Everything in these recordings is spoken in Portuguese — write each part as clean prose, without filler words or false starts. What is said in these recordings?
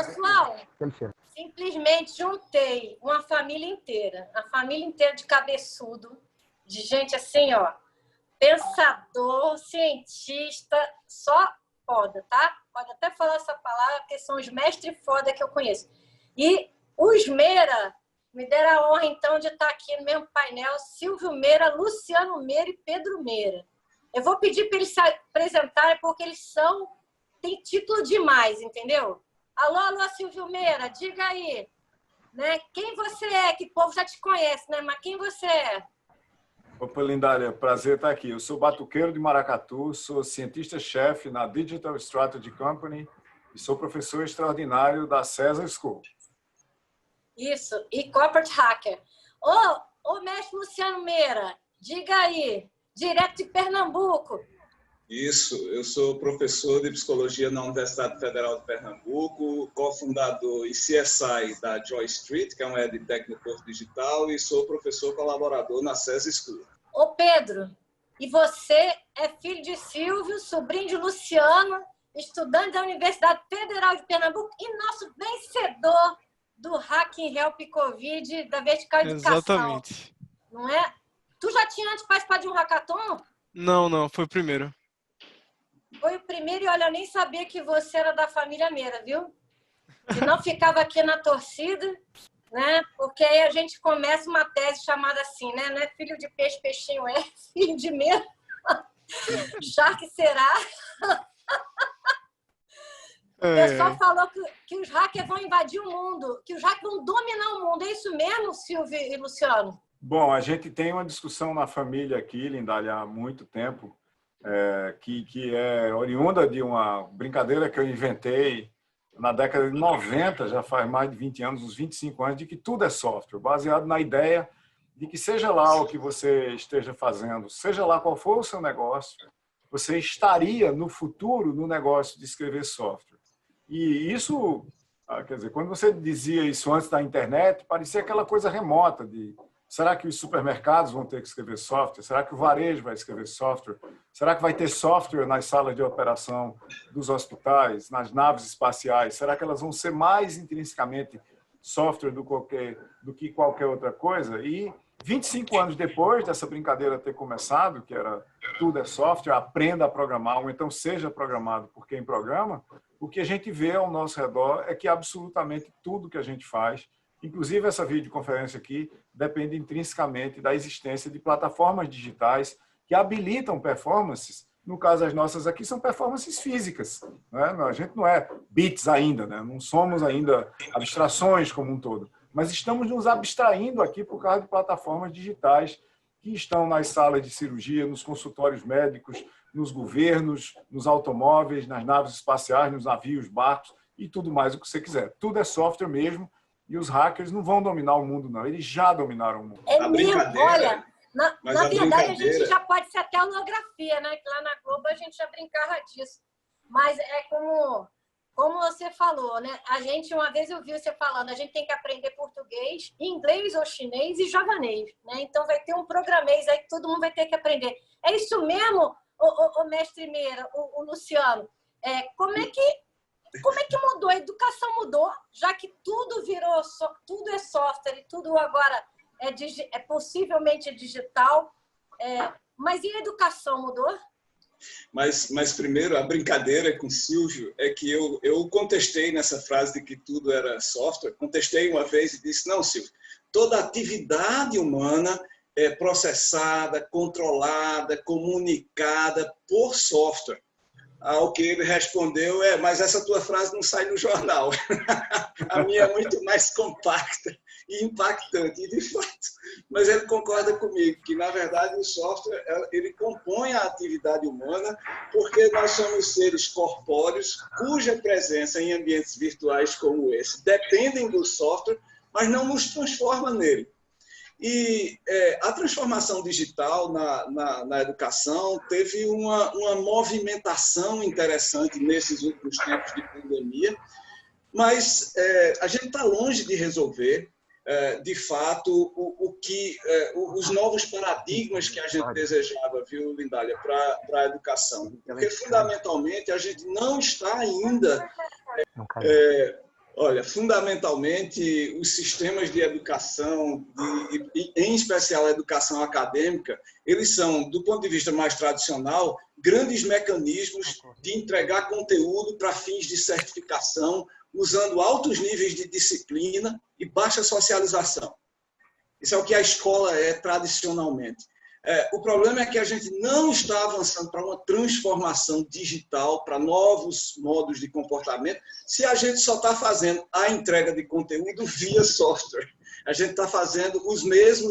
Pessoal, simplesmente juntei uma família inteira. A família inteira de cabeçudo. De gente assim, ó. Pensador, cientista, só foda, tá? Pode até falar essa palavra, porque são os mestres foda que eu conheço. E os Meira me deram a honra, então, de estar aqui no mesmo painel. Silvio Meira, Luciano Meira e Pedro Meira. Eu vou pedir para eles se apresentarem, porque eles têm título demais, entendeu? Alô, alô, Silvio Meira, diga aí. Né? Quem você é? Que o povo já te conhece, né? Mas quem você é? Opa, Lindália, prazer estar aqui. Eu sou batuqueiro de Maracatu, sou cientista-chefe na Digital Strategy Company e sou professor extraordinário da César School. Isso, e corporate hacker. Ô, mestre Luciano Meira, diga aí, direto de Pernambuco. Isso, eu sou professor de psicologia na Universidade Federal de Pernambuco, cofundador e CSI da Joy Street, que é uma edtech no Porto Digital, e sou professor colaborador na César School. Ô, Pedro, e você é filho de Silvio, sobrinho de Luciano, estudante da Universidade Federal de Pernambuco e nosso vencedor do Hacking Help Covid da Vertical Educação. Exatamente. Não é? Tu já tinha antes participado de um hackathon? Não, foi o primeiro. Foi o primeiro e olha, eu nem sabia que você era da família Meira, viu? E não ficava aqui na torcida, né? Porque aí a gente começa uma tese chamada assim, né? Não é filho de peixe, peixinho é, filho de Meira. Shark será. O pessoal falou que os hackers vão invadir o mundo, que os hackers vão dominar o mundo. É isso mesmo, Silvio e Luciano? Bom, a gente tem uma discussão na família aqui, Lindália, há muito tempo, que é oriunda de uma brincadeira que eu inventei na década de 90, já faz mais de 20 anos, uns 25 anos, de que tudo é software, baseado na ideia de que seja lá o que você esteja fazendo, seja lá qual for o seu negócio, você estaria no futuro no negócio de escrever software. E isso, quer dizer, quando você dizia isso antes da internet, parecia aquela coisa remota de será que os supermercados vão ter que escrever software? Será que o varejo vai escrever software? Será que vai ter software nas salas de operação dos hospitais, nas naves espaciais? Será que elas vão ser mais intrinsecamente software do que qualquer outra coisa? E 25 anos depois dessa brincadeira ter começado, que era tudo é software, aprenda a programar, ou então seja programado por quem programa, o que a gente vê ao nosso redor é que absolutamente tudo que a gente faz, inclusive essa videoconferência aqui, depende intrinsecamente da existência de plataformas digitais que habilitam performances. No caso, as nossas aqui são performances físicas. Né? A gente não é bits ainda, né? Não somos ainda abstrações como um todo, mas estamos nos abstraindo aqui por causa de plataformas digitais que estão nas salas de cirurgia, nos consultórios médicos, nos governos, nos automóveis, nas naves espaciais, nos navios, barcos e tudo mais o que você quiser. Tudo é software mesmo. E os hackers não vão dominar o mundo, não. Eles já dominaram o mundo. É mesmo, olha, na verdade a gente já pode ser até holografia, né? Que lá na Globo a gente já brincava disso. Mas é como você falou, né? A gente, uma vez eu vi você falando, a gente tem que aprender português, inglês ou chinês e javanês, né? Então vai ter um programês aí que todo mundo vai ter que aprender. É isso mesmo, o mestre Meira, o Luciano? Como é que mudou? A educação mudou, já que tudo virou, tudo é software e tudo agora é possivelmente digital. Mas e a educação mudou? Mas primeiro, a brincadeira com o Silvio é que eu contestei nessa frase de que tudo era software, contestei uma vez e disse, não, Silvio, toda atividade humana é processada, controlada, comunicada por software. Ao que ele respondeu mas essa tua frase não sai no jornal. A minha é muito mais compacta e impactante, e de fato. Mas ele concorda comigo que, na verdade, o software ele compõe a atividade humana porque nós somos seres corpóreos cuja presença em ambientes virtuais como esse dependem do software, mas não nos transforma nele. E a transformação digital na educação teve uma movimentação interessante nesses últimos tempos de pandemia, mas a gente está longe de resolver, de fato, os novos paradigmas que a gente desejava, viu, Lindália, para a educação. Porque, fundamentalmente, a gente não está ainda Olha, fundamentalmente, os sistemas de educação, em especial a educação acadêmica, eles são, do ponto de vista mais tradicional, grandes mecanismos de entregar conteúdo para fins de certificação, usando altos níveis de disciplina e baixa socialização. Isso é o que a escola é tradicionalmente. O problema é que a gente não está avançando para uma transformação digital, para novos modos de comportamento, se a gente só está fazendo a entrega de conteúdo via software. A gente está fazendo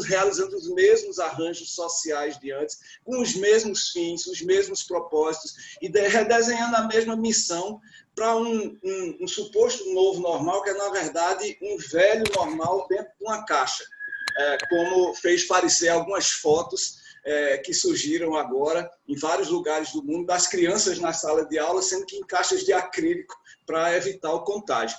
realizando os mesmos arranjos sociais de antes, com os mesmos fins, os mesmos propósitos, e redesenhando a mesma missão para um suposto novo normal, que é, na verdade, um velho normal dentro de uma caixa. Como fez parecer algumas fotos que surgiram agora em vários lugares do mundo, das crianças na sala de aula, sendo que em caixas de acrílico para evitar o contágio.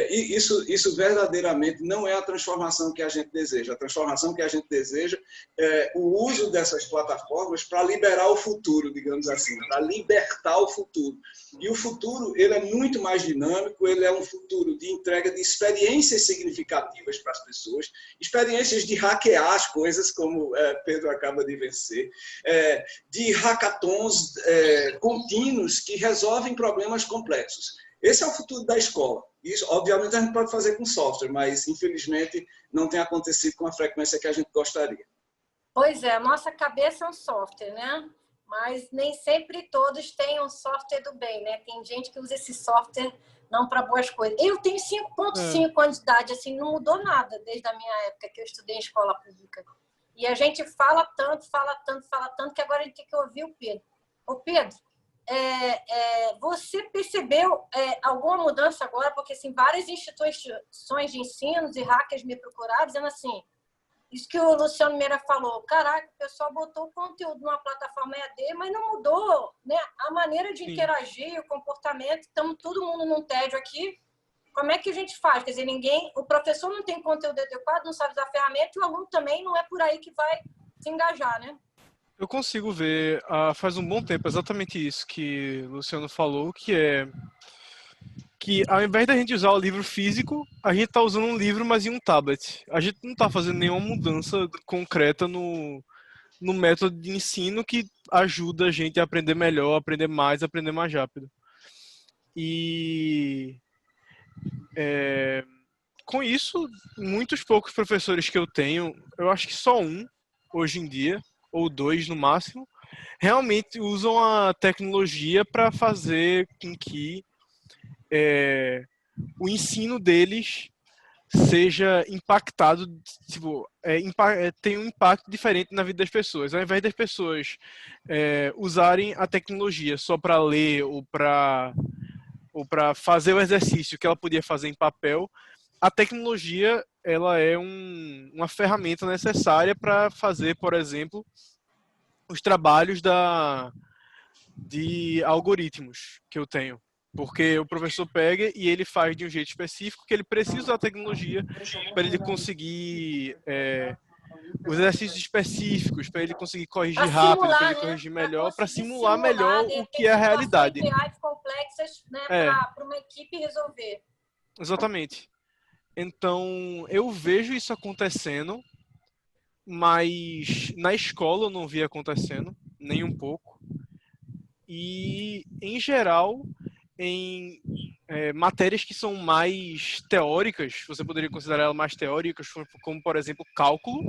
E isso verdadeiramente não é a transformação que a gente deseja. A transformação que a gente deseja é o uso dessas plataformas para liberar o futuro, digamos assim, para libertar o futuro. E o futuro, ele é muito mais dinâmico, ele é um futuro de entrega de experiências significativas para as pessoas, experiências de hackear as coisas, como Pedro acaba de vencer, de hackathons contínuos que resolvem problemas complexos. Esse é o futuro da escola. Isso, obviamente, a gente pode fazer com software, mas, infelizmente, não tem acontecido com a frequência que a gente gostaria. Pois é, a nossa cabeça é um software, né? Mas nem sempre todos têm um software do bem, né? Tem gente que usa esse software não para boas coisas. Eu tenho 5,5 anos de idade, assim, não mudou nada desde a minha época que eu estudei em escola pública. E a gente fala tanto, que agora a gente tem que ouvir o Pedro. Ô, Pedro, você percebeu alguma mudança agora? Porque assim, várias instituições de ensino e hackers me procuraram dizendo assim, isso que o Luciano Meira falou, caraca, o pessoal botou o conteúdo numa plataforma EAD, mas não mudou, né, a maneira de interagir, o comportamento, estamos todo mundo num tédio aqui, como é que a gente faz? Quer dizer, o professor não tem conteúdo adequado, não sabe usar a ferramenta, e o aluno também não é por aí que vai se engajar, né? Eu consigo ver faz um bom tempo exatamente isso que o Luciano falou, que é que ao invés da gente usar o livro físico, a gente está usando um livro, mas em um tablet. A gente não está fazendo nenhuma mudança concreta no método de ensino que ajuda a gente a aprender melhor, aprender mais rápido. E com isso, muitos poucos professores que eu tenho, eu acho que só um hoje em dia, ou 2 no máximo, realmente usam a tecnologia para fazer com que o ensino deles seja impactado, tipo, tem um impacto diferente na vida das pessoas. Ao invés das pessoas usarem a tecnologia só para ler ou para fazer o exercício que ela podia fazer em papel, a tecnologia ela é uma ferramenta necessária para fazer, por exemplo, os trabalhos de algoritmos que eu tenho. Porque o professor pega e ele faz de um jeito específico que ele precisa da tecnologia para ele conseguir os exercícios específicos, para ele conseguir corrigir rápido, para ele corrigir melhor, para simular melhor o que é a realidade. Reais complexas, né, para uma equipe resolver. Exatamente. Então, eu vejo isso acontecendo, mas na escola eu não vi acontecendo, nem um pouco. E, em geral, em matérias que são mais teóricas, você poderia considerar elas mais teóricas, como, por exemplo, cálculo,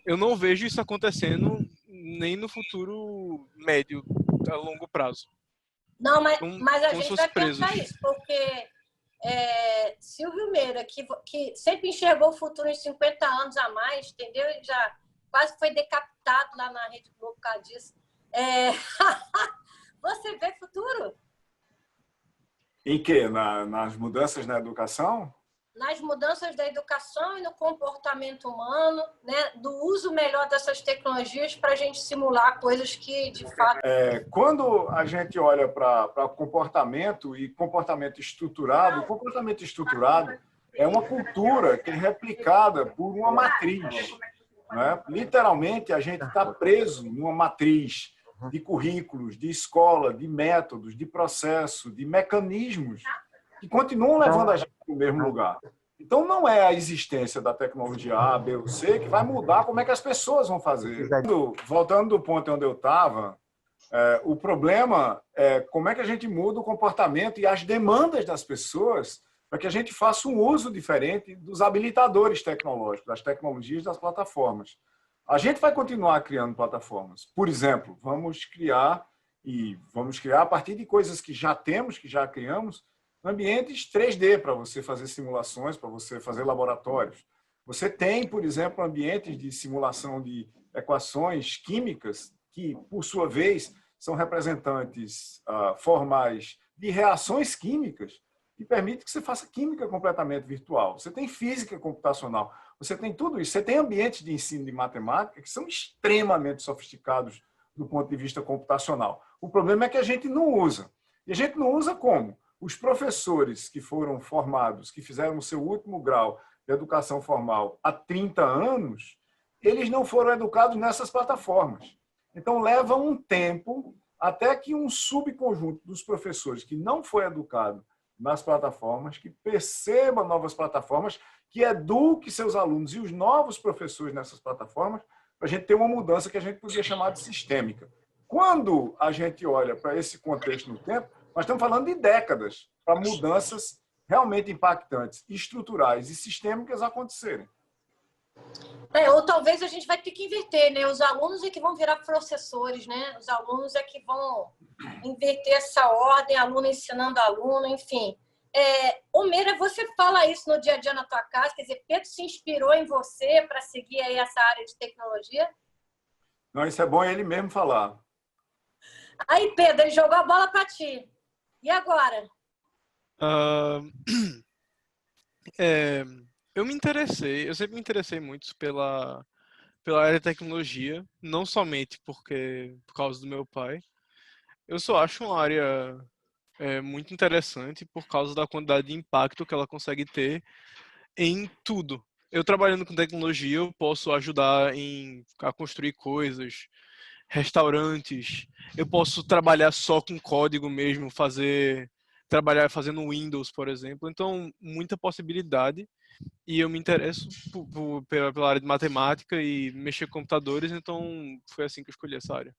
eu não vejo isso acontecendo nem no futuro médio, a longo prazo. Não, mas a gente vai pensar isso, porque Silvio Meira, que sempre enxergou o futuro em 50 anos a mais, entendeu? Ele já quase foi decapitado lá na Rede Globo por causa disso. Você vê futuro? Em quê? Nas mudanças na educação? Nas mudanças da educação e no comportamento humano, né? Do uso melhor dessas tecnologias para a gente simular coisas que, de fato... Quando a gente olha para comportamento e comportamento estruturado, o comportamento estruturado é uma cultura que é replicada por uma matriz. Né? Literalmente, a gente está preso numa matriz de currículos, de escola, de métodos, de processo, de mecanismos que continuam levando a gente para o mesmo lugar. Então, não é a existência da tecnologia A, B ou C que vai mudar como é que as pessoas vão fazer. Voltando do ponto onde eu estava, o problema é como é que a gente muda o comportamento e as demandas das pessoas para que a gente faça um uso diferente dos habilitadores tecnológicos, das tecnologias, das plataformas. A gente vai continuar criando plataformas. Por exemplo, vamos criar a partir de coisas que já temos, que já criamos, ambientes 3D para você fazer simulações, para você fazer laboratórios. Você tem, por exemplo, ambientes de simulação de equações químicas que, por sua vez, são representantes formais de reações químicas que permite que você faça química completamente virtual. Você tem física computacional, você tem tudo isso. Você tem ambientes de ensino de matemática que são extremamente sofisticados do ponto de vista computacional. O problema é que a gente não usa. E a gente não usa como? Os professores que foram formados, que fizeram o seu último grau de educação formal há 30 anos, eles não foram educados nessas plataformas. Então, leva um tempo até que um subconjunto dos professores que não foi educado nas plataformas, que perceba novas plataformas, que eduque seus alunos e os novos professores nessas plataformas, para a gente ter uma mudança que a gente podia chamar de sistêmica. Quando a gente olha para esse contexto no tempo, nós estamos falando de décadas para mudanças realmente impactantes, estruturais e sistêmicas acontecerem. Ou talvez a gente vai ter que inverter, né? Os alunos é que vão virar professores, né? Os alunos é que vão inverter essa ordem, aluno ensinando aluno, enfim. Meira, você fala isso no dia a dia na tua casa, quer dizer, Pedro se inspirou em você para seguir aí essa área de tecnologia? Não, isso é bom ele mesmo falar. Aí, Pedro, ele jogou a bola para ti. E agora? Eu sempre me interessei muito pela área de tecnologia, não somente por causa do meu pai. Eu só acho uma área muito interessante por causa da quantidade de impacto que ela consegue ter em tudo. Eu trabalhando com tecnologia, eu posso ajudar a construir coisas, restaurantes. Eu posso trabalhar só com código mesmo, trabalhar fazendo Windows, por exemplo. Então, muita possibilidade. E eu me interesso pela área de matemática e mexer com computadores, então foi assim que eu escolhi essa área.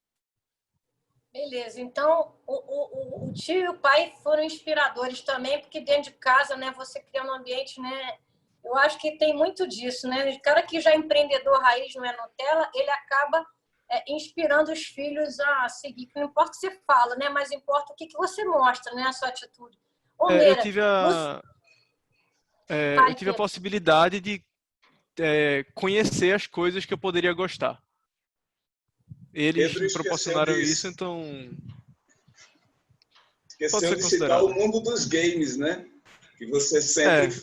Beleza, então o tio e o pai foram inspiradores também, porque dentro de casa, né, você cria um ambiente, né, eu acho que tem muito disso, né, o cara que já é empreendedor raiz, não é Nutella, ele acaba inspirando os filhos a seguir, que não importa o que você fala, né, mas importa o que você mostra, né, a sua atitude. Eu tive a possibilidade de conhecer as coisas que eu poderia gostar. Eles me proporcionaram isso, então... Esqueceu de citar o mundo dos games, né? Que você sempre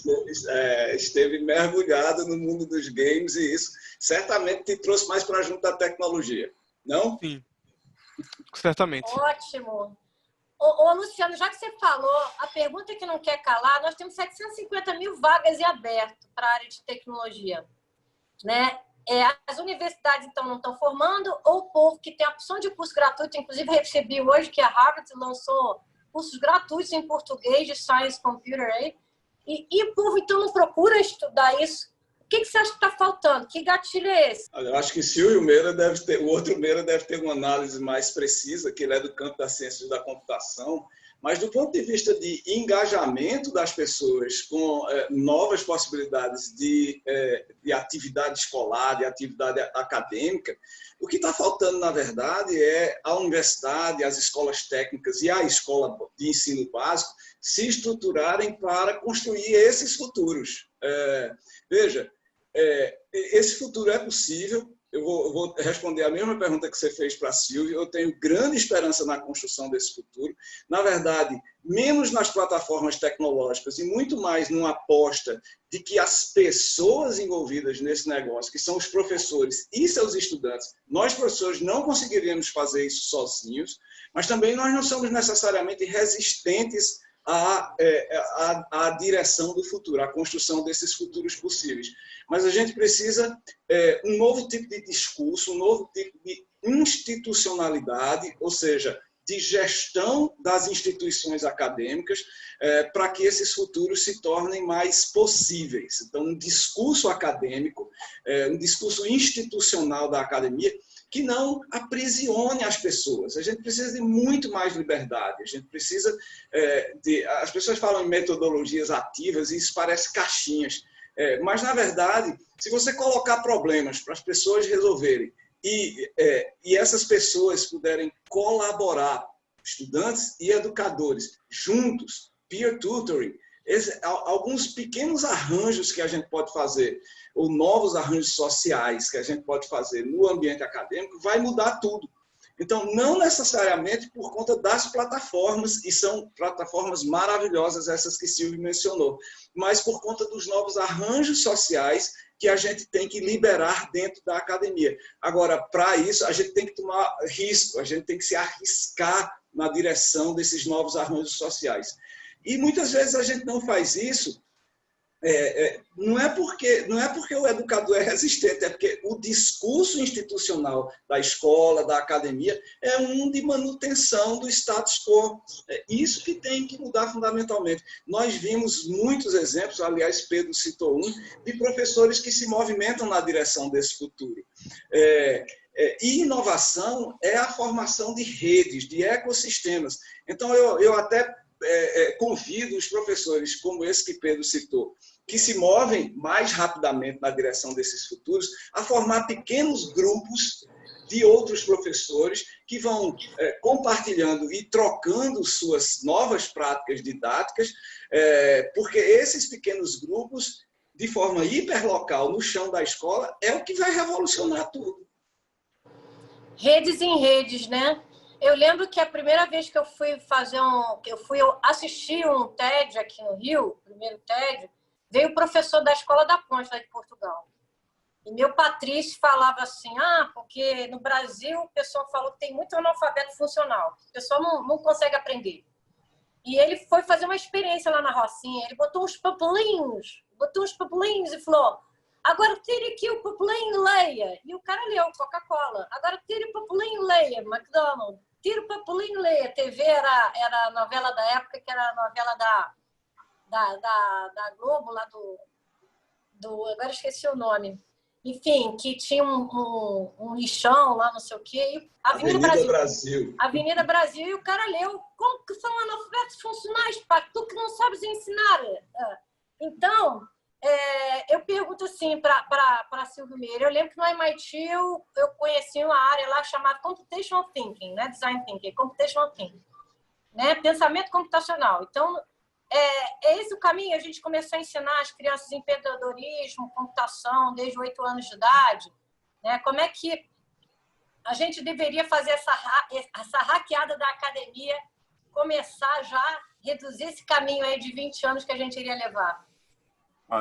esteve mergulhado no mundo dos games e isso certamente te trouxe mais para junto da tecnologia, não? Sim, certamente. Ótimo. Luciano, já que você falou, a pergunta que não quer calar, nós temos 750 mil vagas em aberto para a área de tecnologia, né? As universidades, então, não estão formando, ou o povo que tem a opção de curso gratuito, inclusive recebi hoje que a Harvard lançou cursos gratuitos em português de Science Computer aí, e o povo, então, não procura estudar isso. O que você acha que está faltando? Que gatilho é esse? Eu acho que o outro Meira deve ter uma análise mais precisa, que ele é do campo das ciências da computação, mas do ponto de vista de engajamento das pessoas com novas possibilidades de atividade escolar, de atividade acadêmica, o que está faltando, na verdade, é a universidade, as escolas técnicas e a escola de ensino básico se estruturarem para construir esses futuros. Veja, esse futuro é possível. Eu vou responder a mesma pergunta que você fez para a Silvia. Eu tenho grande esperança na construção desse futuro. Na verdade, menos nas plataformas tecnológicas e muito mais numa aposta de que as pessoas envolvidas nesse negócio, que são os professores e seus estudantes, nós, professores, não conseguiríamos fazer isso sozinhos, mas também nós não somos necessariamente resistentes à direção do futuro, à construção desses futuros possíveis. Mas a gente precisa um novo tipo de discurso, um novo tipo de institucionalidade, ou seja, de gestão das instituições acadêmicas para que esses futuros se tornem mais possíveis. Então, um discurso acadêmico, um discurso institucional da academia, que não aprisione as pessoas. A gente precisa de muito mais liberdade. A gente precisa as pessoas falam em metodologias ativas e isso parece caixinhas. Mas, na verdade, se você colocar problemas para as pessoas resolverem e essas pessoas puderem colaborar, estudantes e educadores, juntos, peer tutoring, alguns pequenos arranjos que a gente pode fazer, ou novos arranjos sociais que a gente pode fazer no ambiente acadêmico, vai mudar tudo. Então, não necessariamente por conta das plataformas, e são plataformas maravilhosas essas que Silvio mencionou, mas por conta dos novos arranjos sociais que a gente tem que liberar dentro da academia. Agora, para isso, a gente tem que tomar risco, a gente tem que se arriscar na direção desses novos arranjos sociais. E muitas vezes a gente não faz isso, não é porque o educador é resistente, é porque o discurso institucional da escola, da academia, é um de manutenção do status quo. É isso que tem que mudar fundamentalmente. Nós vimos muitos exemplos, aliás, Pedro citou um, de professores que se movimentam na direção desse futuro. E inovação é a formação de redes, de ecossistemas. Então, eu até convido os professores, como esse que Pedro citou, que se movem mais rapidamente na direção desses futuros, a formar pequenos grupos de outros professores que vão compartilhando e trocando suas novas práticas didáticas, porque esses pequenos grupos, de forma hiperlocal, no chão da escola, é o que vai revolucionar tudo. Redes em redes, né? Eu lembro que a primeira vez que eu fui assistir um TED aqui no Rio, o primeiro TED, veio o professor da Escola da Ponte, lá de Portugal. E meu Patrício falava assim, porque no Brasil o pessoal falou que tem muito analfabeto funcional, o pessoal não consegue aprender. E ele foi fazer uma experiência lá na Rocinha, ele botou uns papelinhos e falou, agora tire aqui o papelinho e leia. E o cara leu, Coca-Cola. Agora tire o papelinho e leia, McDonald's. Tira o papelinho e leia. TV era a novela da época, que era a novela da Globo, lá agora esqueci o nome. Enfim, que tinha um lixão lá, não sei o quê. Avenida Brasil. Avenida Brasil, e o cara leu. Como que são analfabetos funcionais, pá? Tu que não sabes ensinar. Então, eu pergunto assim para Silvio Meira. Eu lembro que no MIT eu conheci uma área lá chamada Computational Thinking, né? Design Thinking, Computational Thinking, né? Pensamento computacional. Então, esse o caminho. A gente começou a ensinar as crianças empreendedorismo, computação, desde 8 anos de idade, né? Como é que a gente deveria fazer essa hackeada da academia, começar já a reduzir esse caminho aí de 20 anos que a gente iria levar.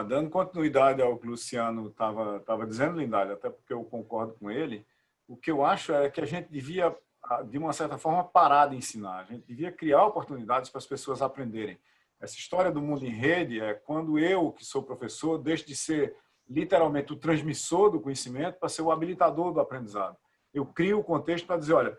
Dando continuidade ao que o Luciano estava dizendo, Lindália, até porque eu concordo com ele, o que eu acho é que a gente devia, de uma certa forma, parar de ensinar. A gente devia criar oportunidades para as pessoas aprenderem. Essa história do mundo em rede é quando eu, que sou professor, deixo de ser literalmente o transmissor do conhecimento para ser o habilitador do aprendizado. Eu crio o contexto para dizer, olha,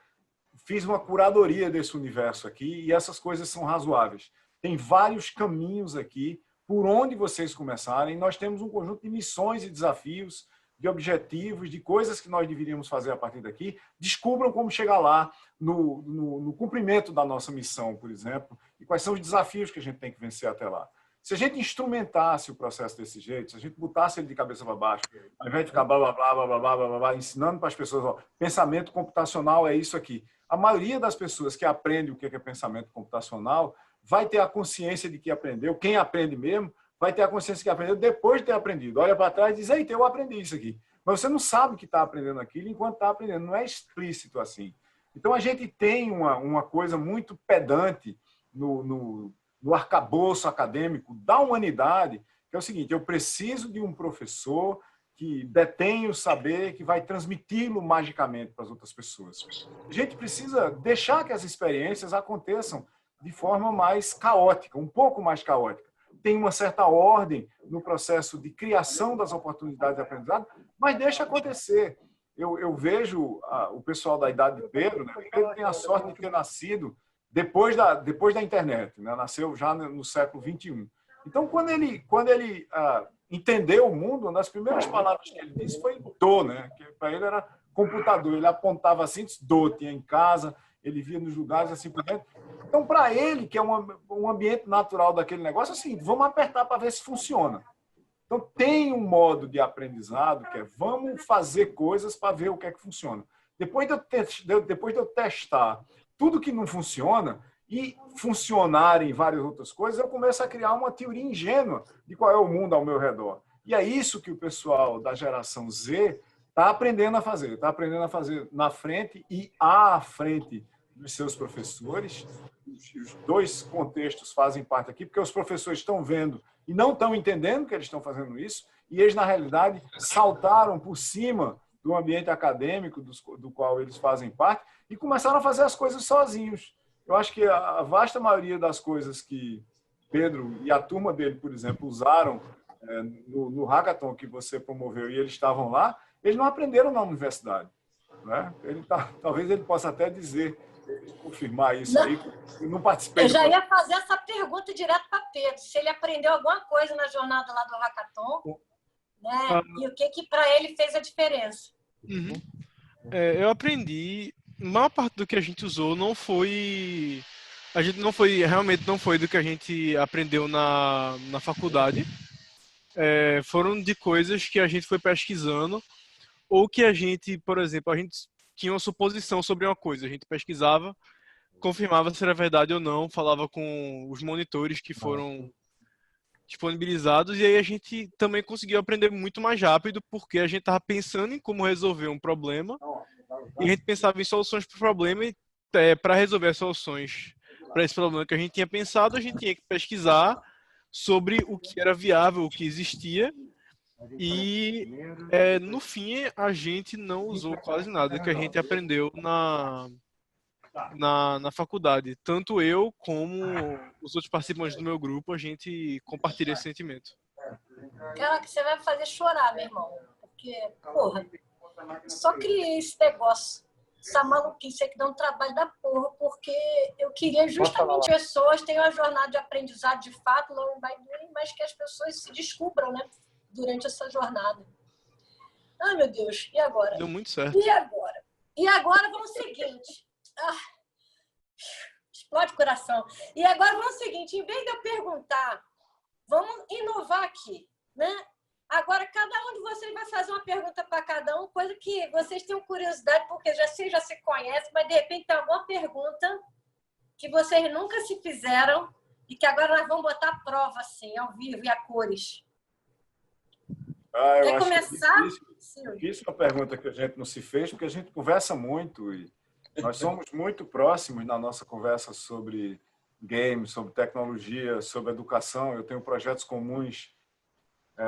fiz uma curadoria desse universo aqui e essas coisas são razoáveis. Tem vários caminhos aqui por onde vocês começarem. Nós temos um conjunto de missões e desafios, de objetivos, de coisas que nós deveríamos fazer a partir daqui. Descubram como chegar lá no cumprimento da nossa missão, por exemplo, e quais são os desafios que a gente tem que vencer até lá. Se a gente instrumentasse o processo desse jeito, se a gente botasse ele de cabeça para baixo, ao invés de ficar blá, blá, blá, blá, blá, blá, blá, blá, ensinando para as pessoas, ó, pensamento computacional é isso aqui. A maioria das pessoas que aprende o que é pensamento computacional vai ter a consciência de que aprendeu, quem aprende mesmo, vai ter a consciência que aprendeu depois de ter aprendido. Olha para trás e diz, eita, eu aprendi isso aqui. Mas você não sabe que está aprendendo aquilo enquanto está aprendendo, não é explícito assim. Então, a gente tem uma coisa muito pedante no arcabouço acadêmico da humanidade, que é o seguinte, eu preciso de um professor que detém o saber, que vai transmiti-lo magicamente para as outras pessoas. A gente precisa deixar que as experiências aconteçam de forma mais caótica, um pouco mais caótica. Tem uma certa ordem no processo de criação das oportunidades de aprendizado, mas deixa acontecer. eu vejo o pessoal da idade de Pedro, né? Pedro tem a sorte de ter nascido depois da internet, né? Nasceu já no século XXI. Então, quando ele entendeu o mundo, uma das primeiras palavras que ele disse foi "do", né? Que para ele era computador. Ele apontava assim, "do", tinha em casa, ele via nos lugares assim por dentro. Então, para ele, que é um ambiente natural daquele negócio, assim, vamos apertar para ver se funciona. Então, tem um modo de aprendizado que é vamos fazer coisas para ver o que é que funciona. Depois de eu testar tudo que não funciona e funcionar em várias outras coisas, eu começo a criar uma teoria ingênua de qual é o mundo ao meu redor. E é isso que o pessoal da geração Z está aprendendo a fazer. Está aprendendo a fazer na frente e à frente dos seus professores. Os dois contextos fazem parte aqui, porque os professores estão vendo e não estão entendendo que eles estão fazendo isso, e eles, na realidade, saltaram por cima do ambiente acadêmico do qual eles fazem parte e começaram a fazer as coisas sozinhos. Eu acho que a vasta maioria das coisas que Pedro e a turma dele, por exemplo, usaram no hackathon que você promoveu e eles estavam lá, eles não aprenderam na universidade. Né? Talvez ele possa até confirmar isso aí. Eu não participei. Eu já ia fazer essa pergunta direto para Pedro, se ele aprendeu alguma coisa na jornada lá do hackathon, né? E o que para ele fez a diferença. Uhum. Eu aprendi, a maior parte do que a gente usou realmente não foi do que a gente aprendeu na faculdade. Foram de coisas que a gente foi pesquisando, ou que a gente, por exemplo, a gente tinha uma suposição sobre uma coisa, a gente pesquisava, confirmava se era verdade ou não, falava com os monitores que foram disponibilizados, e aí a gente também conseguiu aprender muito mais rápido, porque a gente estava pensando em como resolver um problema, e a gente pensava em soluções para o problema, e para resolver as soluções para esse problema que a gente tinha pensado, a gente tinha que pesquisar sobre o que era viável, o que existia, e no fim a gente não usou quase nada que a gente aprendeu na faculdade. Tanto eu como os outros participantes do meu grupo, a gente compartilha esse sentimento. Cara, que você vai me fazer chorar, meu irmão. Porque, porra, só criei esse negócio, essa maluquice que dá um trabalho da porra, porque eu queria justamente que as pessoas tenham uma jornada de aprendizado de fato, mas que as pessoas se descubram, né? Durante essa jornada. Ai, meu Deus, e agora? Deu muito certo. E agora? E agora vamos ao seguinte. Explode o coração. E agora vamos ao seguinte, em vez de eu perguntar, vamos inovar aqui, né? Agora, cada um de vocês vai fazer uma pergunta para cada um, coisa que vocês tenham curiosidade, porque já se conhecem, mas de repente tem alguma pergunta que vocês nunca se fizeram e que agora nós vamos botar à prova, assim, ao vivo e a cores. Quer começar? Difícil a pergunta que a gente não se fez, porque a gente conversa muito e nós somos muito próximos na nossa conversa sobre games, sobre tecnologia, sobre educação. Eu tenho projetos comuns,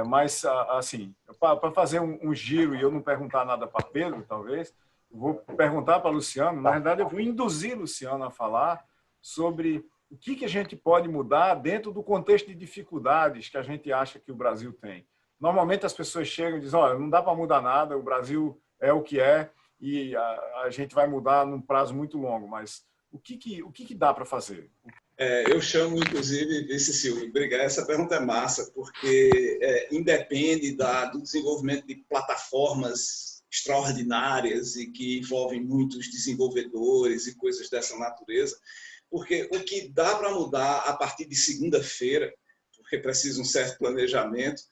mas, assim, para fazer um giro e eu não perguntar nada para Pedro, talvez, eu vou perguntar para Luciano. Na verdade, eu vou induzir Luciano a falar sobre o que a gente pode mudar dentro do contexto de dificuldades que a gente acha que o Brasil tem. Normalmente as pessoas chegam e dizem, olha, não dá para mudar nada, o Brasil é o que é e a gente vai mudar num prazo muito longo, mas o que dá para fazer? Eu chamo, inclusive, Vice Silvio, obrigado, essa pergunta é massa, porque independe do desenvolvimento de plataformas extraordinárias e que envolvem muitos desenvolvedores e coisas dessa natureza, porque o que dá para mudar a partir de segunda-feira, porque precisa um certo planejamento,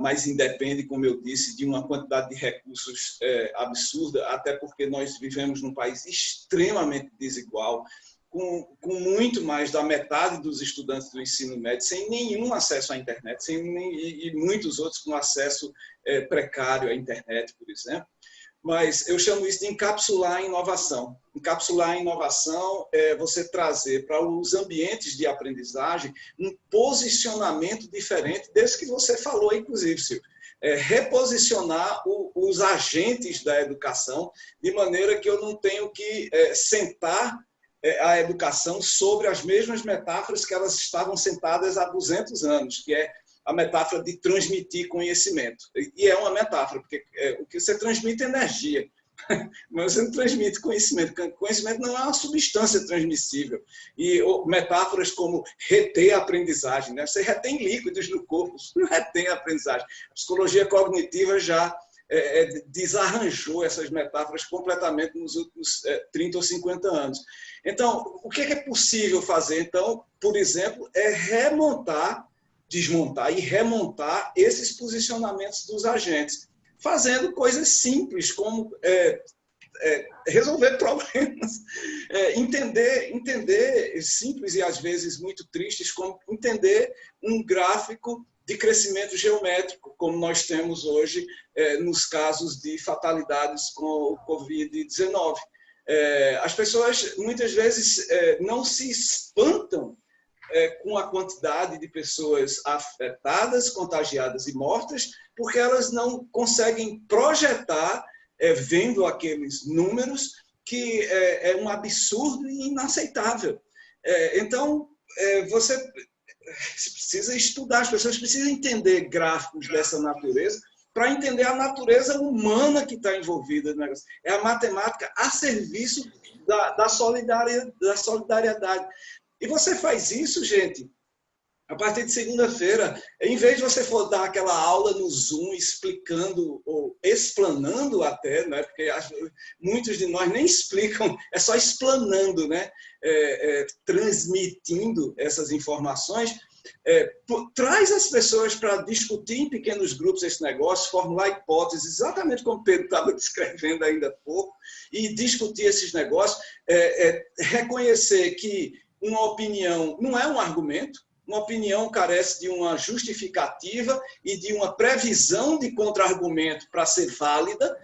mas independe, como eu disse, de uma quantidade de recursos absurda, até porque nós vivemos num país extremamente desigual, com muito mais da metade dos estudantes do ensino médio sem nenhum acesso à internet, e muitos outros com acesso precário à internet, por exemplo. Mas eu chamo isso de encapsular a inovação. Encapsular a inovação é você trazer para os ambientes de aprendizagem um posicionamento diferente desse que você falou, inclusive, Silvio. Reposicionar os agentes da educação de maneira que eu não tenho que sentar a educação sobre as mesmas metáforas que elas estavam sentadas há 200 anos, que é a metáfora de transmitir conhecimento. E é uma metáfora, porque o que você transmite é energia, mas você não transmite conhecimento. Conhecimento não é uma substância transmissível. E metáforas como reter a aprendizagem, né? Você retém líquidos no corpo, não retém a aprendizagem. A psicologia cognitiva já desarranjou essas metáforas completamente nos últimos 30 ou 50 anos. Então, o que é possível fazer? Então, por exemplo, é desmontar e remontar esses posicionamentos dos agentes, fazendo coisas simples, como resolver problemas, entender simples e às vezes muito tristes, como entender um gráfico de crescimento geométrico, como nós temos hoje nos casos de fatalidades com o Covid-19. As pessoas muitas vezes não se espantam com a quantidade de pessoas afetadas, contagiadas e mortas, porque elas não conseguem projetar, vendo aqueles números, que é um absurdo e inaceitável. Então, você precisa estudar, as pessoas precisam entender gráficos dessa natureza para entender a natureza humana que está envolvida no negócio. É a matemática a serviço da solidariedade. E você faz isso, gente, a partir de segunda-feira. Em vez de você for dar aquela aula no Zoom explicando ou explanando até, né? Porque muitos de nós nem explicam, é só explanando, né? Transmitindo essas informações. Traz as pessoas para discutir em pequenos grupos esse negócio, formular hipóteses, exatamente como o Pedro estava descrevendo ainda há pouco, e discutir esses negócios, reconhecer que uma opinião não é um argumento, uma opinião carece de uma justificativa e de uma previsão de contra-argumento para ser válida,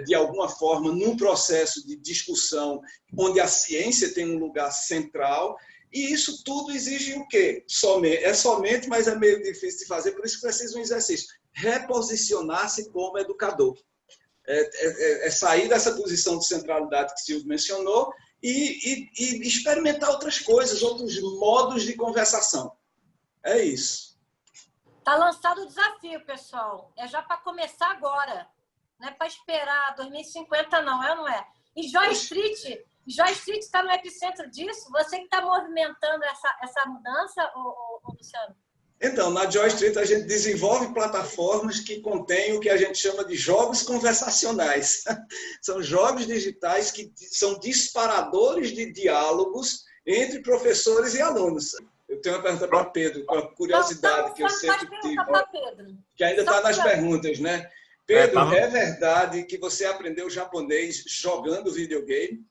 de alguma forma, num processo de discussão onde a ciência tem um lugar central. E isso tudo exige o quê? Somente, mas é meio difícil de fazer, por isso que precisa um exercício. Reposicionar-se como educador. Sair dessa posição de centralidade que o Silvio mencionou e experimentar outras coisas, outros modos de conversação. É isso. Está lançado o desafio, pessoal. É já para começar agora. Não é para esperar 2050, não. Não é? E Joy Street está no epicentro disso? Você que está movimentando essa mudança, Luciano? Então, na Joy Street a gente desenvolve plataformas que contêm o que a gente chama de jogos conversacionais. São jogos digitais que são disparadores de diálogos entre professores e alunos. Eu tenho uma pergunta para Pedro, com a curiosidade que eu sempre tive, que ainda está nas perguntas, né? Pedro, é verdade que você aprendeu japonês jogando videogame?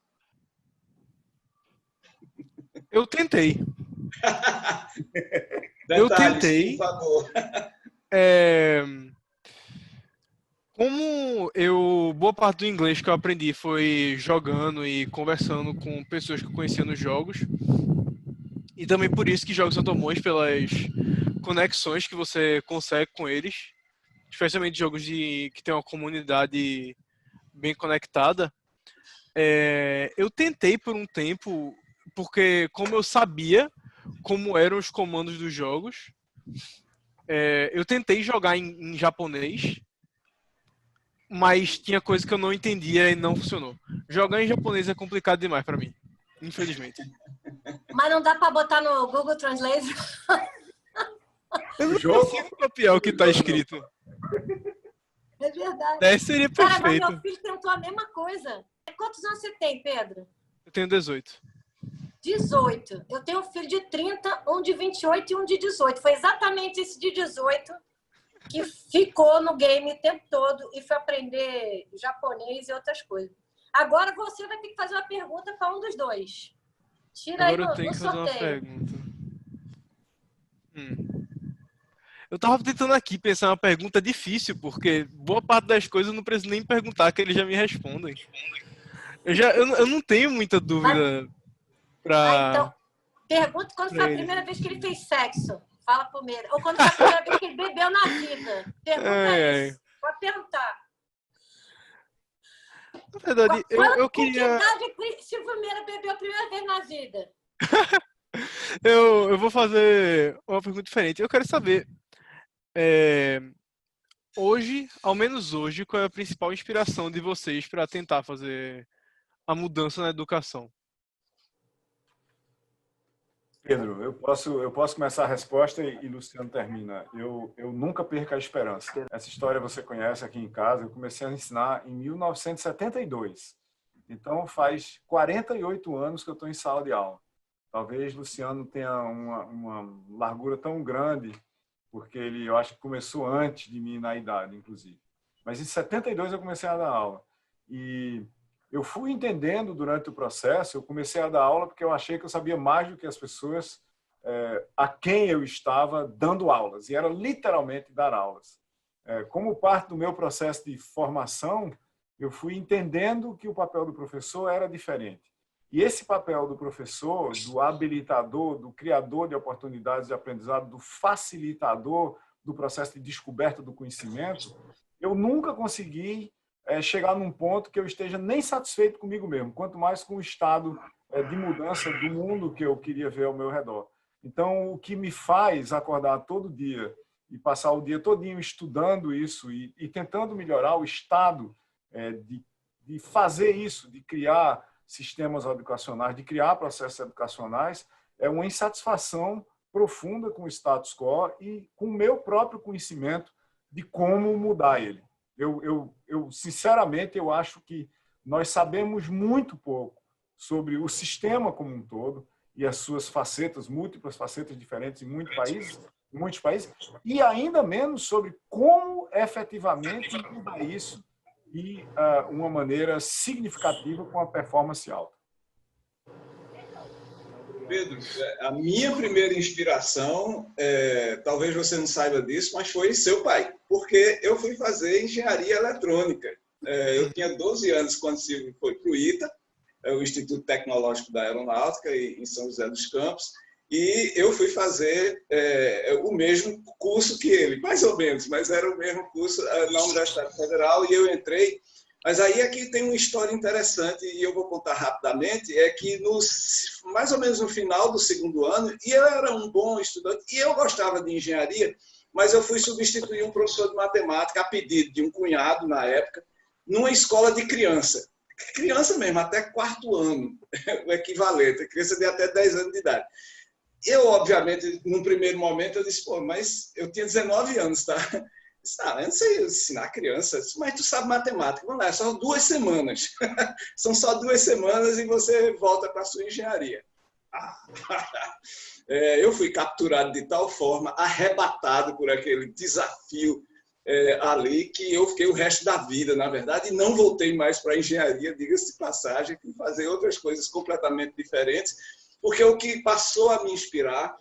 Eu tentei. Detalhes, eu tentei. Por favor. Boa parte do inglês que eu aprendi foi jogando e conversando com pessoas que eu conhecia nos jogos. E também por isso que jogos são tão bons, pelas conexões que você consegue com eles. Especialmente jogos que tem uma comunidade bem conectada. Eu tentei por um tempo, porque como eu sabia como eram os comandos dos jogos, eu tentei jogar em japonês, mas tinha coisa que eu não entendia e não funcionou. Jogar em japonês é complicado demais para mim, infelizmente. Mas não dá para botar no Google Translate? Eu não consigo copiar o que está escrito. É verdade. Seria perfeito. Cara, mas meu filho tentou a mesma coisa. Quantos anos você tem, Pedro? Eu tenho 18. 18. Eu tenho um filho de 30, um de 28 e um de 18. Foi exatamente esse de 18 que ficou no game o tempo todo e foi aprender japonês e outras coisas. Agora você vai ter que fazer uma pergunta para um dos dois. Tira Agora aí eu tenho no que fazer sorteio. uma pergunta. Eu tava tentando aqui pensar uma pergunta difícil, porque boa parte das coisas eu não preciso nem perguntar, que eles já me respondem. Eu não tenho muita dúvida então, pergunta quando foi a primeira vez que ele fez sexo. Fala primeiro. Ou quando foi a primeira vez que ele bebeu na vida. Pergunta isso. Pode perguntar. Na verdade, eu queria... Com que idade Silvio Meira bebeu a primeira vez na vida? eu vou fazer uma pergunta diferente. Eu quero saber, Hoje, ao menos hoje, qual é a principal inspiração de vocês para tentar fazer a mudança na educação? Pedro, eu posso começar a resposta e Luciano termina. Eu nunca perco a esperança. Essa história você conhece aqui em casa. Eu comecei a ensinar em 1972. Então, faz 48 anos que eu estou em sala de aula. Talvez Luciano tenha uma largura tão grande, porque eu acho que começou antes de mim na idade, inclusive. Mas em 72 eu comecei a dar aula. E eu fui entendendo durante o processo, eu comecei a dar aula porque eu achei que eu sabia mais do que as pessoas a quem eu estava dando aulas. E era literalmente dar aulas. Como parte do meu processo de formação, eu fui entendendo que o papel do professor era diferente. E esse papel do professor, do habilitador, do criador de oportunidades de aprendizado, do facilitador do processo de descoberta do conhecimento, eu nunca consegui chegar num ponto que eu esteja nem satisfeito comigo mesmo, quanto mais com o estado de mudança do mundo que eu queria ver ao meu redor. Então, o que me faz acordar todo dia e passar o dia todinho estudando isso e tentando melhorar o estado de fazer isso, de criar sistemas educacionais, de criar processos educacionais, é uma insatisfação profunda com o status quo e com o meu próprio conhecimento de como mudar ele. Sinceramente, eu acho que nós sabemos muito pouco sobre o sistema como um todo e as suas facetas, múltiplas facetas diferentes em muitos países, e ainda menos sobre como efetivamente mudar isso de uma maneira significativa com a performance alta. Pedro, a minha primeira inspiração, talvez você não saiba disso, mas foi seu pai, porque eu fui fazer engenharia eletrônica. Eu tinha 12 anos quando Silvio foi para o ITA, o Instituto Tecnológico da Aeronáutica, em São José dos Campos, e eu fui fazer o mesmo curso que ele, mais ou menos, mas era o mesmo curso na Universidade Federal, e eu entrei. Mas aí aqui tem uma história interessante, e eu vou contar rapidamente, é que mais ou menos no final do segundo ano, e eu era um bom estudante, e eu gostava de engenharia, mas eu fui substituir um professor de matemática a pedido de um cunhado, na época, numa escola de criança. Criança mesmo, até quarto ano, o equivalente, criança de até 10 anos de idade. Eu, obviamente, num primeiro momento, eu disse, pô, mas eu tinha 19 anos, tá? Eu não sei ensinar criança, mas tu sabe matemática. Vamos lá, são 2 semanas. São só 2 semanas e você volta para a sua engenharia. Eu fui capturado de tal forma, arrebatado por aquele desafio ali, que eu fiquei o resto da vida, na verdade, e não voltei mais para a engenharia, diga-se de passagem, fui fazer outras coisas completamente diferentes, porque o que passou a me inspirar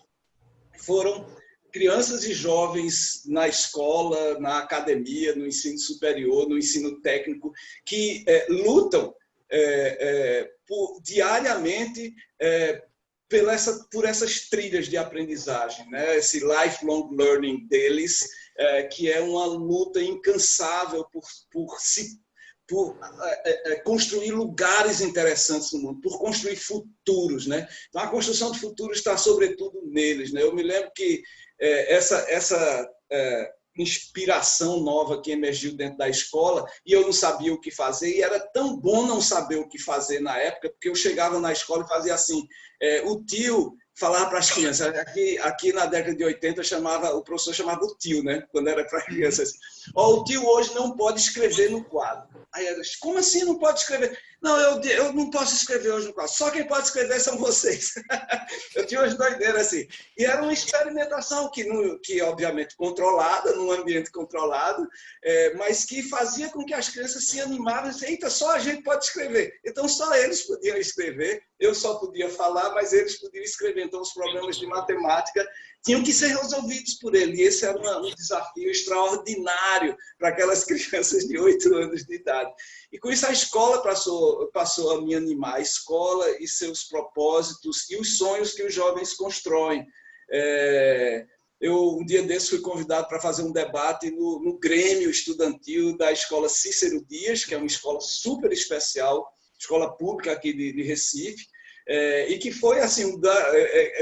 foram crianças e jovens na escola, na academia, no ensino superior, no ensino técnico, que lutam diariamente por essas trilhas de aprendizagem, né? Esse lifelong learning deles, que é uma luta incansável por construir lugares interessantes no mundo, por construir futuros, né? Então, a construção de futuros está, sobretudo, neles, né? Eu me lembro que essa inspiração nova que emergiu dentro da escola, e eu não sabia o que fazer, e era tão bom não saber o que fazer na época, porque eu chegava na escola e fazia assim, o tio falava para as crianças, aqui na década de 80 o professor chamava o tio, né? Quando era para crianças. O tio hoje não pode escrever no quadro. Aí eu disse, como assim não pode escrever? Não, eu não posso escrever hoje no quadro, só quem pode escrever são vocês. Eu tinha umas doideiras assim. E era uma experimentação que obviamente, controlada, num ambiente controlado, mas que fazia com que as crianças se animassem. Eita, só a gente pode escrever. Então, só eles podiam escrever, eu só podia falar, mas eles podiam escrever. Então, os problemas de matemática tinham que ser resolvidos por ele. E esse era um desafio extraordinário para aquelas crianças de 8 anos de idade. E com isso a escola passou a me animar, a escola e seus propósitos e os sonhos que os jovens constroem. Eu, um dia desses, fui convidado para fazer um debate no Grêmio Estudantil da Escola Cícero Dias, que é uma escola super especial, escola pública aqui de Recife, E que foi, assim,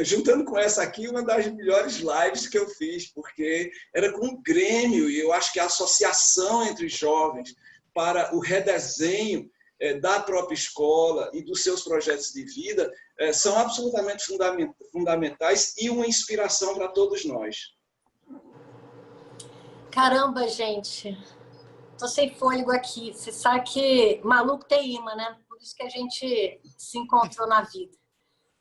juntando com essa aqui, uma das melhores lives que eu fiz, porque era com o Grêmio, e eu acho que a associação entre jovens para o redesenho da própria escola e dos seus projetos de vida são absolutamente fundamentais e uma inspiração para todos nós. Caramba, gente, tô sem fôlego aqui. Você sabe que maluco tem imã, né? Por isso que a gente se encontrou na vida.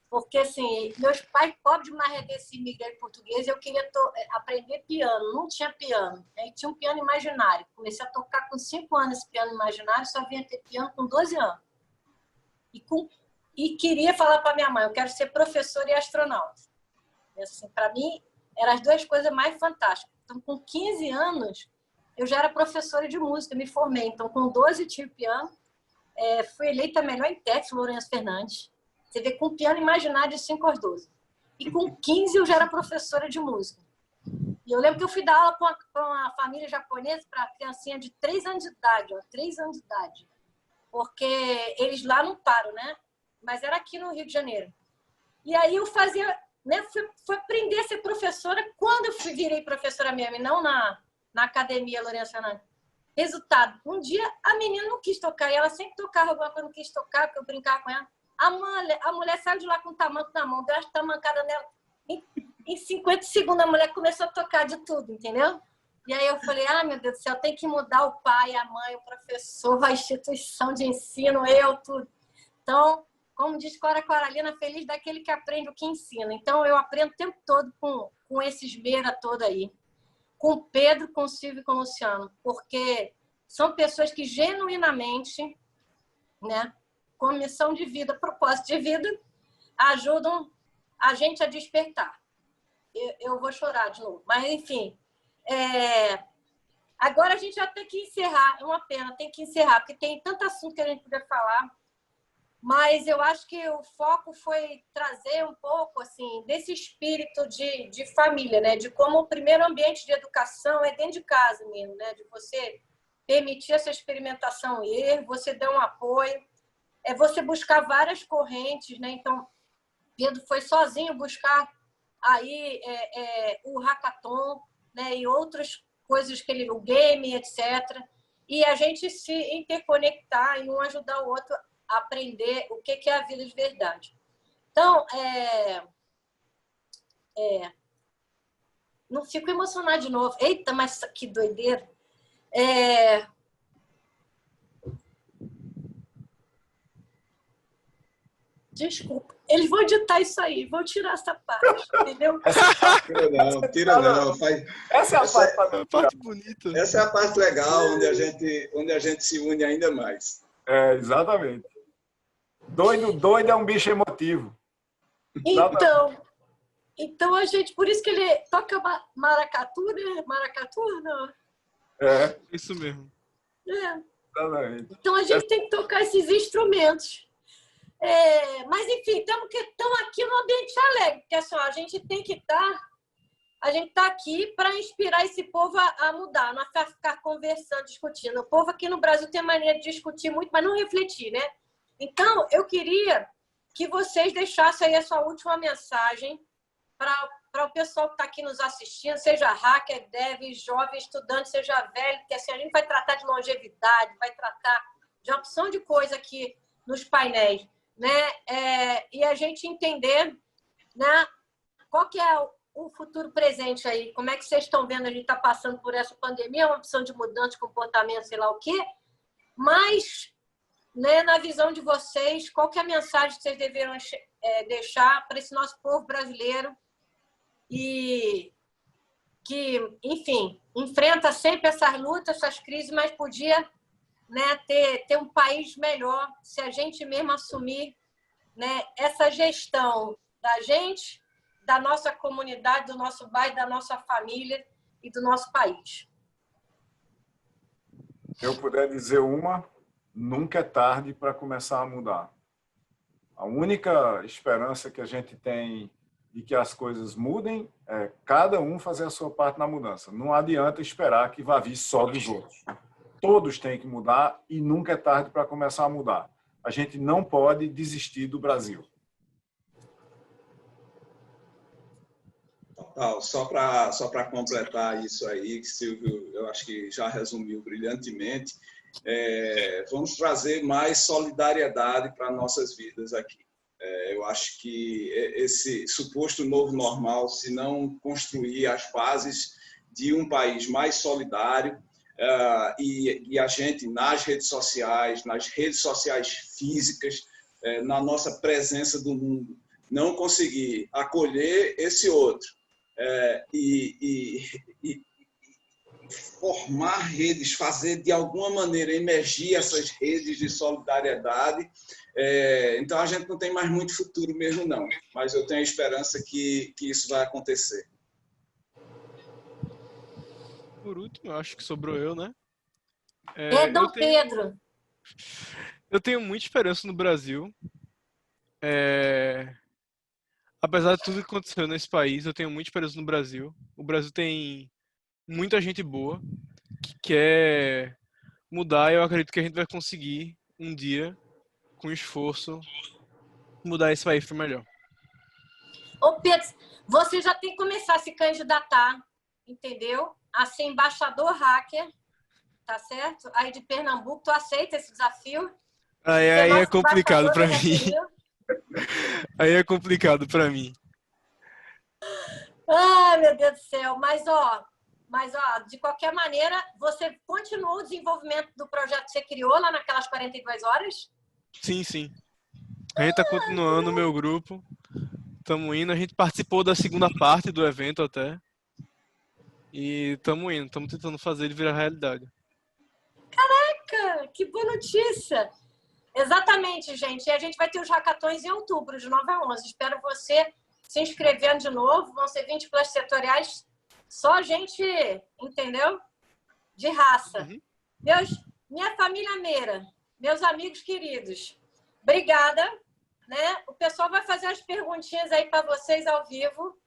Porque, assim, meus pais, pobres de marredense imigrante português, eu queria aprender piano. Não tinha piano. Aí tinha um piano imaginário. Comecei a tocar com 5 anos esse piano imaginário, só vinha ter piano com 12 anos. E queria falar para minha mãe, eu quero ser professora e astronauta. E, assim, para mim, eram as duas coisas mais fantásticas. Então, com 15 anos, eu já era professora de música, me formei. Então, com 12 tinha piano. Fui eleita a melhor intérprete, Lourenço Fernandes. Você vê, com piano imaginário de 5 aos 12. E com 15 eu já era professora de música. E eu lembro que eu fui dar aula com uma família japonesa para criancinha de 3 anos de idade. 3 anos de idade. Porque eles lá não param, né? Mas era aqui no Rio de Janeiro. E aí eu fazia... Né, fui aprender a ser professora quando eu virei professora mesmo, e não na academia Lourenço Fernandes. Resultado, um dia a menina não quis tocar, e ela sempre tocava alguma coisa, não quis tocar, porque eu brincava com ela. A mulher saiu de lá com o tamanco na mão, deu as tamancadas nela. Em 50 segundos a mulher começou a tocar de tudo, entendeu? E aí eu falei, meu Deus do céu, tem que mudar o pai, a mãe, o professor, a instituição de ensino, tudo. Então, como diz Cora Coralina, feliz daquele que aprende o que ensina. Então, eu aprendo o tempo todo com esses beira todo aí. Com o Pedro, com o Silvio e com o Luciano. Porque são pessoas que genuinamente, né, com missão de vida, propósito de vida, ajudam a gente a despertar. Eu vou chorar de novo. Mas, enfim. Agora a gente já tem que encerrar. É uma pena, tem que encerrar. Porque tem tanto assunto que a gente podia falar. Mas eu acho que o foco foi trazer um pouco assim desse espírito de família, né? De como o primeiro ambiente de educação é dentro de casa mesmo, né? De você permitir essa experimentação e erro, você dar um apoio, você buscar várias correntes, né? Então, Pedro foi sozinho buscar aí o hackathon, né? E outras coisas que o game, etc. E a gente se interconectar e um ajudar o outro aprender o que é a vida de verdade. Então, não fico emocionada de novo. Eita, mas que doideira. Desculpa. Eles vão editar isso aí, vão tirar essa parte, entendeu? Tira não. Essa é a parte bonita. Essa é a parte legal, onde a gente se une ainda mais. Exatamente. Doido é um bicho emotivo. Então a gente, por isso que ele toca maracatu, né? Maracatu, não? Isso mesmo. Exatamente. Então a gente tem que tocar esses instrumentos. Mas enfim, estamos aqui no ambiente alegre, porque assim, a gente tem que a gente está aqui para inspirar esse povo a mudar, não a ficar conversando, discutindo. O povo aqui no Brasil tem mania de discutir muito, mas não refletir, né? Então, eu queria que vocês deixassem aí a sua última mensagem para o pessoal que está aqui nos assistindo, seja hacker, dev, jovem, estudante, seja velho, porque assim, a gente vai tratar de longevidade, vai tratar de uma opção de coisa aqui nos painéis, né? E a gente entender, né, qual que é o futuro presente aí, como é que vocês estão vendo a gente está passando por essa pandemia, é uma opção de mudança de comportamento, sei lá o quê, mas... Né, na visão de vocês, qual que é a mensagem que vocês deveriam deixar para esse nosso povo brasileiro e que, enfim, enfrenta sempre essas lutas, essas crises, mas podia, né, ter um país melhor se a gente mesmo assumir, né, essa gestão da gente, da nossa comunidade, do nosso bairro, da nossa família e do nosso país. Se eu puder dizer nunca é tarde para começar a mudar. A única esperança que a gente tem de que as coisas mudem é cada um fazer a sua parte na mudança. Não adianta esperar que vá vir só dos outros. Todos têm que mudar e nunca é tarde para começar a mudar. A gente não pode desistir do Brasil. Total. Só para completar isso aí, que Silvio, eu acho que já resumiu brilhantemente, vamos trazer mais solidariedade para nossas vidas aqui. Eu acho que esse suposto novo normal, se não construir as bases de um país mais solidário, e a gente, nas redes sociais físicas, na nossa presença do mundo, não conseguir acolher esse outro e formar redes, fazer de alguma maneira emergir essas redes de solidariedade, então a gente não tem mais muito futuro mesmo não, mas eu tenho a esperança que isso vai acontecer. Por último, eu acho que sobrou eu, né? Dom Pedro. Eu tenho muita esperança no Brasil. Apesar de tudo que aconteceu nesse país, eu tenho muita esperança no Brasil. O Brasil tem muita gente boa que quer mudar, e eu acredito que a gente vai conseguir um dia, com esforço, mudar esse país para melhor. Ô Pedro, você já tem que começar a se candidatar, entendeu? A ser embaixador hacker, tá certo? Aí de Pernambuco, tu aceita esse desafio? Aí é complicado para mim. Aí é complicado para mim. Ai, meu Deus do céu. Mas, ó, de qualquer maneira, você continuou o desenvolvimento do projeto que você criou lá naquelas 42 horas? Sim, sim. A gente tá continuando o meu grupo. Estamos indo. A gente participou da segunda parte do evento até. E estamos indo. Estamos tentando fazer ele virar realidade. Caraca, que boa notícia! Exatamente, gente. E a gente vai ter os hackathons em outubro, de 9 a 11. Espero você se inscrevendo de novo. Vão ser 20 plus setoriais. Só gente, entendeu? De raça. Uhum. Minha família Meira, meus amigos queridos, obrigada. Né? O pessoal vai fazer as perguntinhas aí para vocês ao vivo.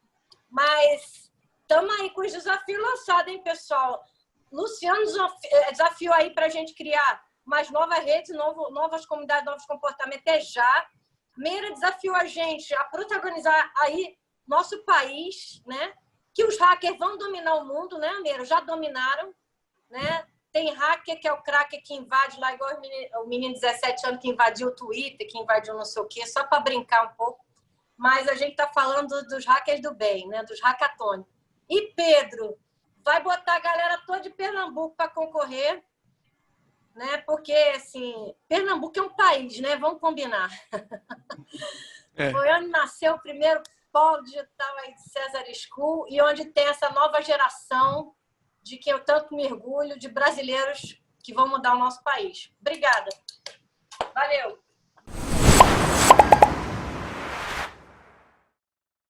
Mas estamos aí com os desafios lançados, hein, pessoal? Luciano desafiou aí para a gente criar mais novas redes, novas comunidades, novos comportamentos já. Meira desafiou a gente a protagonizar aí nosso país, né? Que os hackers vão dominar o mundo, né, Meira? Já dominaram, né? Tem hacker que é o cracker que invade lá, igual o menino de 17 anos que invadiu o Twitter, que invadiu não sei o quê, só para brincar um pouco. Mas a gente está falando dos hackers do bem, né? Dos hackathons. E Pedro vai botar a galera toda de Pernambuco para concorrer, né? Porque, assim, Pernambuco é um país, né? Vamos combinar. Foi onde nasceu o primeiro polo digital aí de César School e onde tem essa nova geração de que eu tanto me orgulho, de brasileiros que vão mudar o nosso país. Obrigada. Valeu.